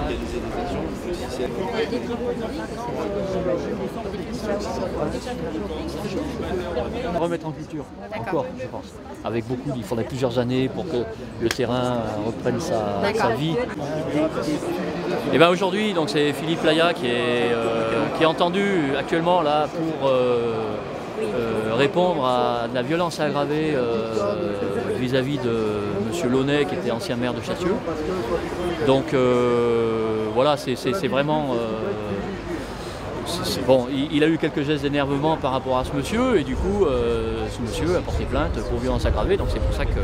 organiser des actions. Remettre en culture, encore, je pense. Avec beaucoup, il faudrait plusieurs années pour que le terrain reprenne sa vie. Et bien aujourd'hui, donc c'est Philippe Laya qui est entendu actuellement là pour répondre à de la violence aggravée vis-à-vis de M. Launay, qui était ancien maire de Chassieux. Donc voilà, c'est vraiment... bon, il a eu quelques gestes d'énervement par rapport à ce monsieur, et du coup, ce monsieur a porté plainte pour violence aggravée, donc c'est pour ça que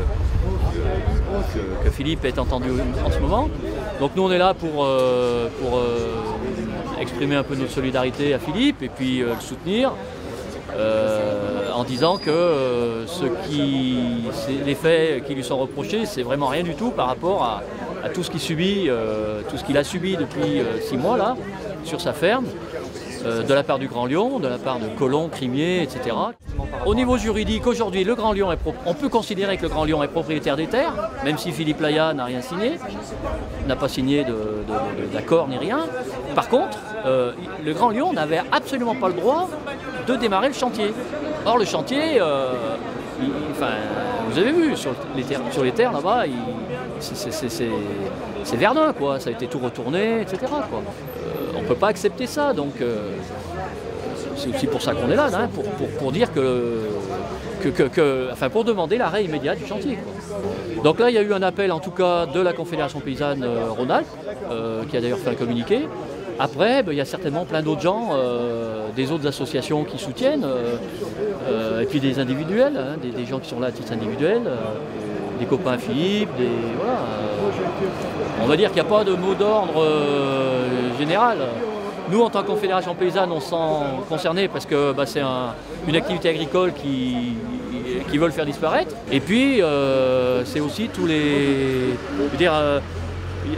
Philippe est entendu en ce moment. Donc nous, on est là pour exprimer un peu notre solidarité à Philippe, et puis le soutenir, en disant que les faits qui lui sont reprochés, c'est vraiment rien du tout par rapport à tout ce qu'il subit, tout ce qu'il a subi depuis 6 mois là, sur sa ferme. De la part du Grand Lyon, de la part de Colomb, Crimier, etc. Au niveau juridique, aujourd'hui, le Grand Lyon on peut considérer que le Grand Lyon est propriétaire des terres, même si Philippe Laya n'a rien signé, n'a pas signé d'accord ni rien. Par contre, le Grand Lyon n'avait absolument pas le droit de démarrer le chantier. Or, le chantier, vous avez vu, sur les terres là-bas, c'est Verdun, quoi. Ça a été tout retourné, etc., quoi. On ne peut pas accepter ça, donc c'est aussi pour ça qu'on est là, hein, pour dire pour demander l'arrêt immédiat du chantier, quoi. Donc là, il y a eu un appel, en tout cas, de la Confédération Paysanne Rhône-Alpes, qui a d'ailleurs fait un communiqué. Après, il y a certainement plein d'autres gens, des autres associations qui soutiennent, et puis des individuels, hein, des gens qui sont là à titre individuel, des copains à Philippe, voilà. On va dire qu'il n'y a pas de mot d'ordre général. Nous, en tant que Confédération Paysanne, on se sent concernés parce que c'est une activité agricole qui veulent faire disparaître. Et puis, c'est aussi tous les...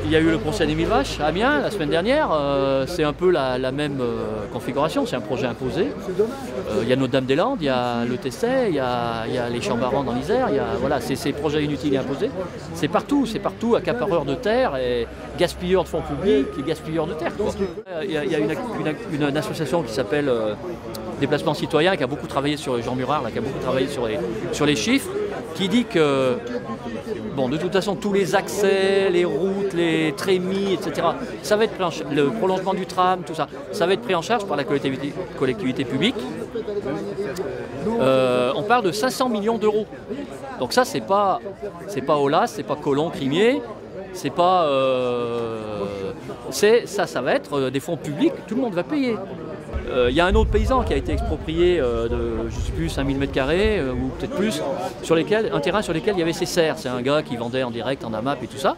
il y a eu le procès des 1000 vaches à Amiens la semaine dernière, c'est un peu la même configuration, c'est un projet imposé. Il y a Notre-Dame-des-Landes, il y a le Tesset, il y a les Champs-Barans dans l'Isère, voilà, c'est ces projets inutiles et imposés. C'est partout, accapareurs de terre et gaspilleurs de fonds publics et gaspilleurs de terre, quoi. Il y a une association qui s'appelle Déplacement Citoyen, qui a beaucoup travaillé sur Jean Murard, qui a beaucoup travaillé sur les chiffres, qui dit que de toute façon, tous les accès, les routes, les trémies, etc., ça va être pris en charge, le prolongement du tram, tout ça, ça va être pris en charge par la collectivité publique. On parle de 500 millions d'euros. Donc ça, c'est pas Aulas, c'est pas Colomb, Crimier, c'est pas... ça va être des fonds publics, tout le monde va payer. Il y a un autre paysan qui a été exproprié de, je ne sais plus, 5000 m² ou peut-être plus, un terrain sur lequel il y avait ses serres. C'est un gars qui vendait en direct, en AMAP et tout ça.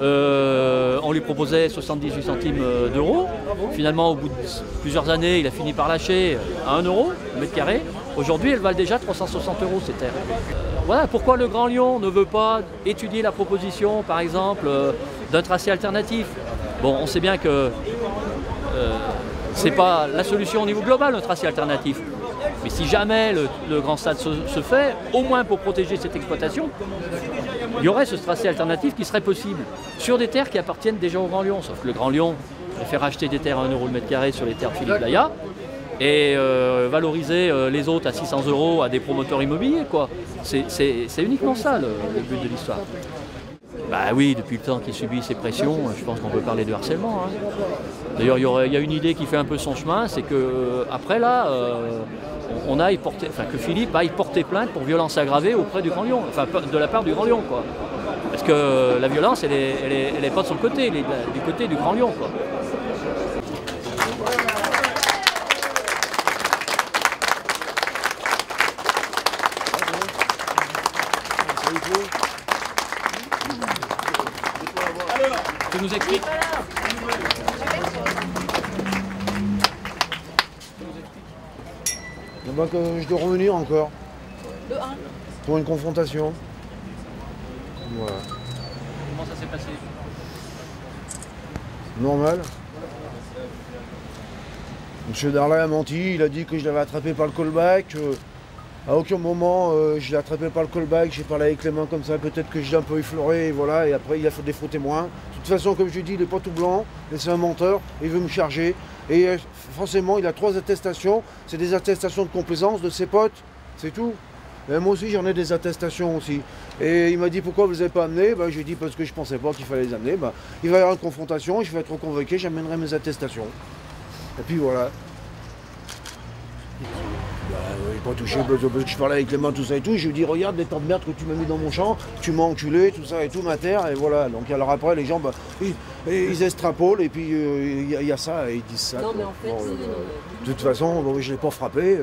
On lui proposait 78 centimes d'euros. Finalement, au bout de plusieurs années, il a fini par lâcher à 1 euro le mètre carré. Aujourd'hui, elles valent déjà 360 € ces terres. Voilà pourquoi le Grand Lyon ne veut pas étudier la proposition, par exemple, d'un tracé alternatif. Bon, on sait bien que c'est pas la solution au niveau global, un tracé alternatif. Mais si jamais le grand stade se fait, au moins pour protéger cette exploitation, il y aurait ce tracé alternatif qui serait possible sur des terres qui appartiennent déjà au Grand Lyon. Sauf que le Grand Lyon préfère acheter des terres à 1 € le mètre carré sur les terres de Philippe Laya et valoriser les autres à 600 € à des promoteurs immobiliers, quoi. C'est uniquement ça le but de l'histoire. Bah oui, depuis le temps qu'il subit ces pressions, je pense qu'on peut parler de harcèlement, hein. D'ailleurs, il y a une idée qui fait un peu son chemin, c'est que après là, que Philippe aille porter plainte pour violence aggravée auprès du Grand Lyon, de la part du Grand Lyon, quoi. Parce que la violence, elle est pas de son côté, elle est du côté du Grand Lyon, quoi. Tu nous expliques ? Que je dois revenir encore. Le 1. Pour une confrontation. Voilà. Comment ça s'est passé? Normal. Monsieur Darlin a menti, il a dit que je l'avais attrapé par le callback. À aucun moment, je l'ai attrapé par le callback, j'ai parlé avec les mains comme ça, peut-être que je l'ai un peu effleuré, et voilà, et après il a fait des faux témoins. De toute façon, comme je dis, il n'est pas tout blanc, et c'est un menteur, il veut me charger. Et forcément, il a 3 attestations, c'est des attestations de complaisance de ses potes, c'est tout. Et moi aussi, j'en ai des attestations aussi. Et il m'a dit, pourquoi vous ne les avez pas amenés? Je lui ai dit, parce que je ne pensais pas qu'il fallait les amener. Il va y avoir une confrontation, je vais être reconvoqué, j'amènerai mes attestations. Et puis voilà. Il n'est pas touché parce que je parlais avec les mains, tout ça et tout. Je lui dis, regarde les temps de merde que tu m'as mis dans mon champ, tu m'as enculé, tout ça et tout, ma terre, et voilà. Donc alors après, les gens, ils extrapolent, et puis il y a ça, et ils disent ça. Non, mais en fait, de toute façon, je ne l'ai pas frappé.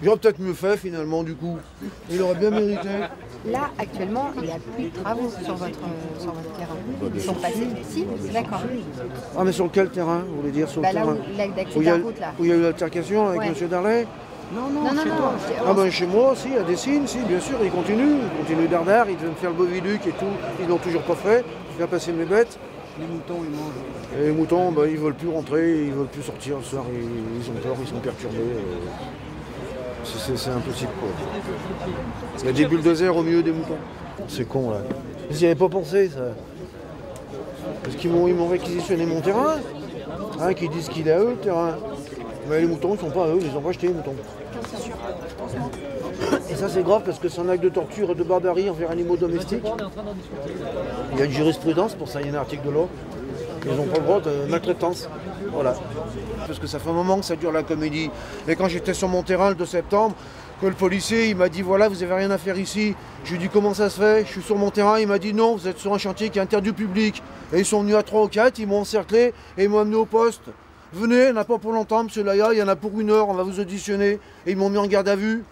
J'aurais peut-être mieux fait finalement, du coup. Il aurait bien mérité. là, actuellement, il n'y a plus de travaux sur votre terrain. Ils sont passés ici, d'accord. Ah, mais sur quel terrain, vous voulez dire sur le Là terrain où l'accès de la route, là. Où il y a eu l'altercation avec Ouais. M. Darlet? Non. Ah ben chez moi aussi, il y a des signes, si, bien sûr, ils continuent d'ardard, ils devaient me faire le boviduc et tout, ils l'ont toujours pas fait, je viens passer mes bêtes. Les moutons, ils mangent. Et les moutons, ils veulent plus rentrer, ils veulent plus sortir le soir, ils ont peur, ils sont perturbés. C'est impossible quoi. Il y a des bulldozers au milieu des moutons. C'est con là. Ils n'y avaient pas pensé ça. Parce qu'ils m'ont réquisitionné mon terrain, hein, qu'ils disent qu'il est à eux le terrain. Mais les moutons, ils sont pas à eux, ils les ont pas achetés les moutons. Et ça c'est grave parce que c'est un acte de torture et de barbarie envers animaux domestiques. Il y a une jurisprudence pour ça, il y a un article de loi. Ils n'ont pas le droit de maltraitance. Voilà. Parce que ça fait un moment que ça dure la comédie. Et quand j'étais sur mon terrain le 2 septembre, que le policier il m'a dit voilà, vous n'avez rien à faire ici. Je lui ai dit comment ça se fait? Je suis sur mon terrain, il m'a dit non, vous êtes sur un chantier qui est interdit au public. Et ils sont venus à 3 ou 4, ils m'ont encerclé et ils m'ont amené au poste. Venez, il n'y en a pas pour longtemps, monsieur Laya, il y en a pour 1 heure, on va vous auditionner. Et ils m'ont mis en garde à vue.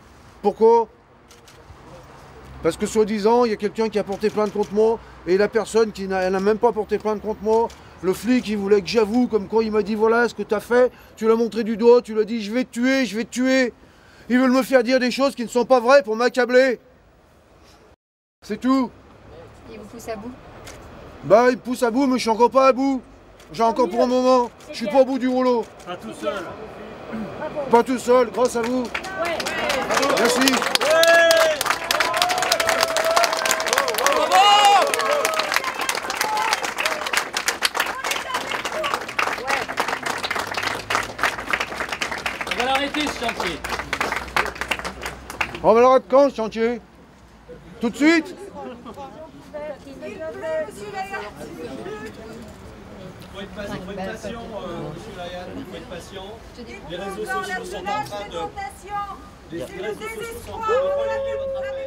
Pourquoi? Parce que soi-disant, il y a quelqu'un qui a porté plainte contre moi, et la personne qui n'a même pas porté plainte contre moi, le flic, il voulait que j'avoue, comme quoi il m'a dit, voilà ce que tu as fait, tu l'as montré du doigt, tu l'as dit, je vais te tuer, je vais te tuer. Ils veulent me faire dire des choses qui ne sont pas vraies pour m'accabler. C'est tout. Ils vous poussent à bout. Ils me poussent à bout, mais je suis encore pas à bout. J'ai encore pour un moment, je suis pas au bout du rouleau. Pas tout seul. Pas tout seul, grâce à vous. Merci. On va l'arrêter ce chantier. On va l'arrêter quand ce chantier? Tout de suite? Il faut être patient, monsieur Layan, il faut être patient. Les réseaux sociaux sont en train de... Les réseaux sociaux sont en train de relayer votre affaire.